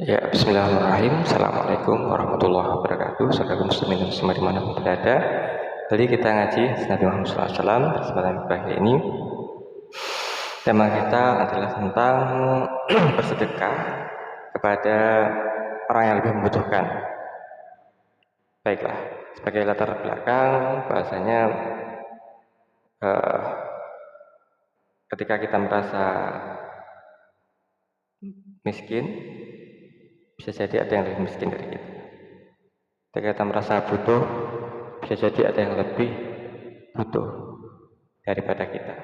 Ya, bismillahirrahmanirrahim. Assalamualaikum warahmatullahi wabarakatuh. Saudara muslimin dan muslimat dimanapun berada. Kali kita ngaji Nabi Muhammad SAW. Kesempatan pagi ini tema kita adalah tentang bersedekah kepada orang yang lebih membutuhkan. Baiklah, sebagai latar belakang bahasanya ketika kita merasa miskin, bisa jadi ada yang lebih miskin dari kita. Ketika kita merasa butuh, bisa jadi ada yang lebih butuh daripada kita.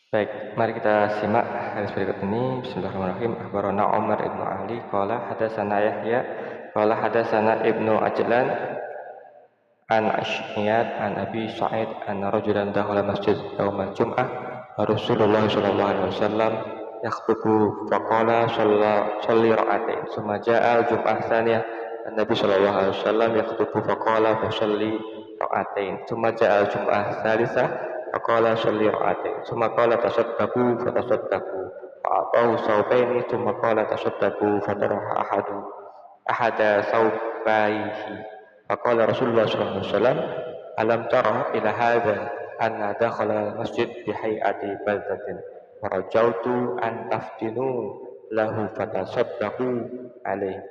Baik, mari kita simak hadis berikut ini. Bismillahirrahmanirrahim. Akhbarana Umar ibnu Ali qala hadatsana Yahya qala hadatsana Ibnu Ajlan an Ashniyat an Abi Sa'id an rajulan dakhala masjid yaumal jum'ah Rasulullah sallallahu alaihi wasallam yakhutubu faqala shalli ra'atain thumma ja'a al-jum'ah tsaniyah an-nabi sallallahu alaihi wasallam yakhutubu faqala shalli ra'atain thumma ja'a al-jum'ah tsalitsah faqala shalli ra'atain thumma qala tasaddaqu fatasaddaqu fa'atahu sawbaini thumma qala tasaddaqu fataraha ahada sawbaihi faqala Rasulullah sallallahu alaihi wasallam alam tara ila hadha anna dakhala masjid bihayati baldatin warajautu an taftinu lahu fatasaddaqu alaihi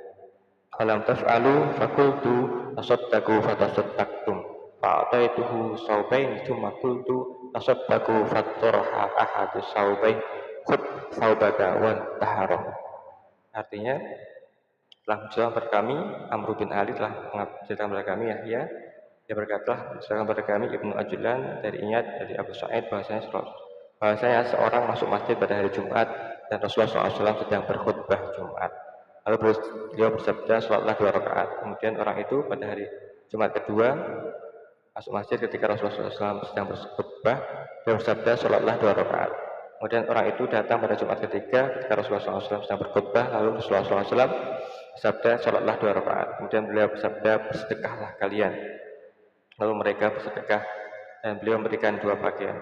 alam taf'alu fakultu tasaddaqu fatasaddaqtum fa'ataituhu sawbain thumma qultu tasaddaqu fattaraha ahadu sawbain khud sawbaka wan taharam. Artinya, telah menceritakan kepada kami Amr bin Ali telah menceritakan kepada kami Yahya, dia berkata menceritakan kepada kami Ibnu Ajlan dari Abu Sa'id bahwasanya seorang masuk masjid pada hari Jumat dan Rasulullah SAW sedang berkhutbah Jumat. Lalu beliau bersabda, sholatlah 2 rakaat. Kemudian orang itu pada hari Jumat kedua masuk masjid ketika Rasulullah SAW sedang berkhutbah, beliau bersabda, sholatlah 2 rakaat. Kemudian orang itu datang pada Jumat ketiga ketika Rasulullah SAW sedang berkhutbah, lalu Rasulullah SAW bersabda, sholatlah 2 rakaat. Kemudian beliau bersabda, bersedekahlah kalian. Lalu mereka bersedekah dan beliau memberikan 2 pakaian.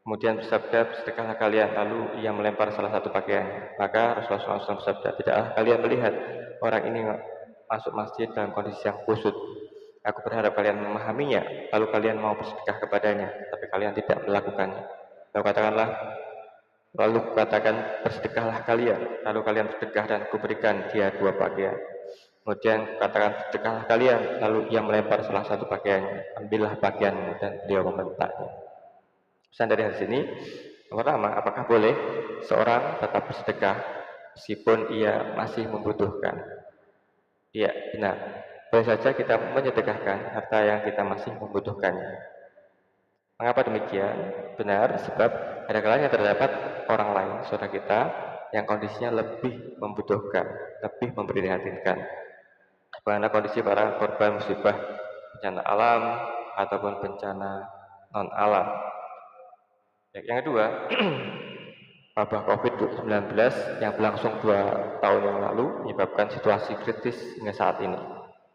Kemudian bersabda, bersedekahlah kalian. Lalu ia melempar salah satu pakaiannya. Maka Rasulullah SAW bersabda, tidaklah kalian melihat orang ini masuk masjid dalam kondisi yang kusut. Aku berharap kalian memahaminya, lalu kalian mau bersedekah kepadanya, tapi kalian tidak melakukannya. Lalu katakan, bersedekahlah kalian. Lalu kalian bersedekah dan kuberikan dia 2 pakaian. Kemudian katakan, sedekahlah kalian. Lalu ia melempar salah satu pakaiannya. Ambillah pakaianmu, dan beliau membentaknya. Pesan dari hadis ini, yang pertama, apakah boleh seorang tetap bersedekah meskipun ia masih membutuhkan? Iya, benar. Boleh saja kita menyedekahkan harta yang kita masih membutuhkannya. Mengapa demikian? Benar, sebab ada kalanya terdapat orang lain, saudara kita, yang kondisinya lebih membutuhkan, lebih memprihatinkan. Bagaimana kondisi para korban musibah bencana alam ataupun bencana non-alam. Yang kedua, wabah COVID-19 yang berlangsung 2 tahun yang lalu menyebabkan situasi kritis hingga saat ini.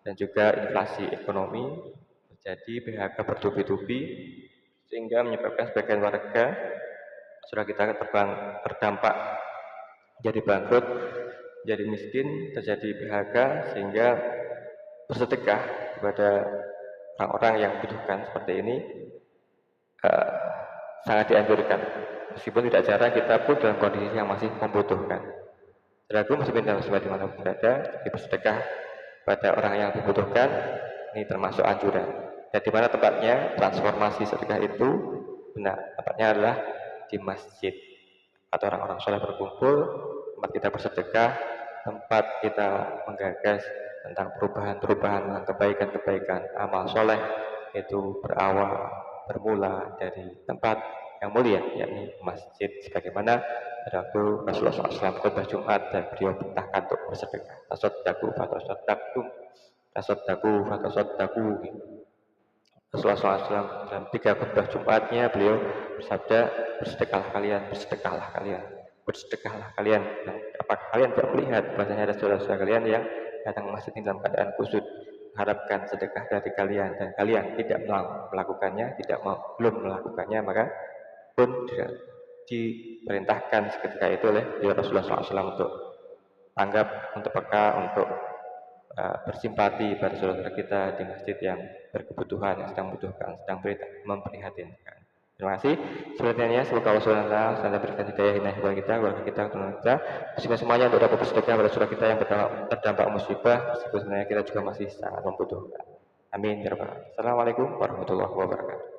Dan juga inflasi ekonomi, terjadi PHK bertubi-tubi, sehingga menyebabkan sebagian warga saudara kita terdampak jadi bangkrut, jadi miskin, terjadi PHK, sehingga bersedekah kepada orang-orang yang membutuhkan seperti ini sangat dianjurkan. Meskipun tidak jarang kita pun dalam kondisi yang masih membutuhkan. Saudaraku muslimin dan muslimat dimanapun berada, bersedekah pada orang yang dibutuhkan ini termasuk anjuran. Dan di mana tempatnya transformasi sedekah itu? Benar, tempatnya adalah di masjid. Tempat orang-orang soleh berkumpul, tempat kita bersedekah, tempat kita menggagas tentang perubahan-perubahan dan kebaikan-kebaikan amal soleh itu bermula dari tempat yang mulia, yakni masjid. Sebagaimana Rasulullah SAW khutbah Jumat dan beliau perintahkan untuk bersedekah. Tasaddaqu fatasaddaqtum, tasaddaqu fatasaddaqu. Rasulullah SAW dalam 3 khutbah Jumatnya beliau bersabda, bersedekahlah kalian, bersedekahlah kalian, bersedekahlah kalian. Dan apakah kalian tidak melihat bahwasanya ada saudara-saudara kalian yang datang ke masjid dalam keadaan kusut, harapkan sedekah dari kalian, dan kalian tidak melakukannya, belum melakukannya, maka pun diperintahkan seketika itu oleh Rasulullah SAW untuk anggap untuk peka, untuk bersimpati pada saudara kita di masjid yang berkebutuhan, yang sedang membutuhkan, sedang memprihatinkan. Terima kasih. Selanjutnya, semoga Allah SWT selalu berikan hidayah kepada kita, keluarga kita, teman kita, semuanya untuk dapat bersedekah pada saudara kita yang terdampak musibah, meskipun sebenarnya kita juga masih sangat membutuhkan. Amin. Ya Rabbal Alamin. Assalamualaikum warahmatullahi wabarakatuh.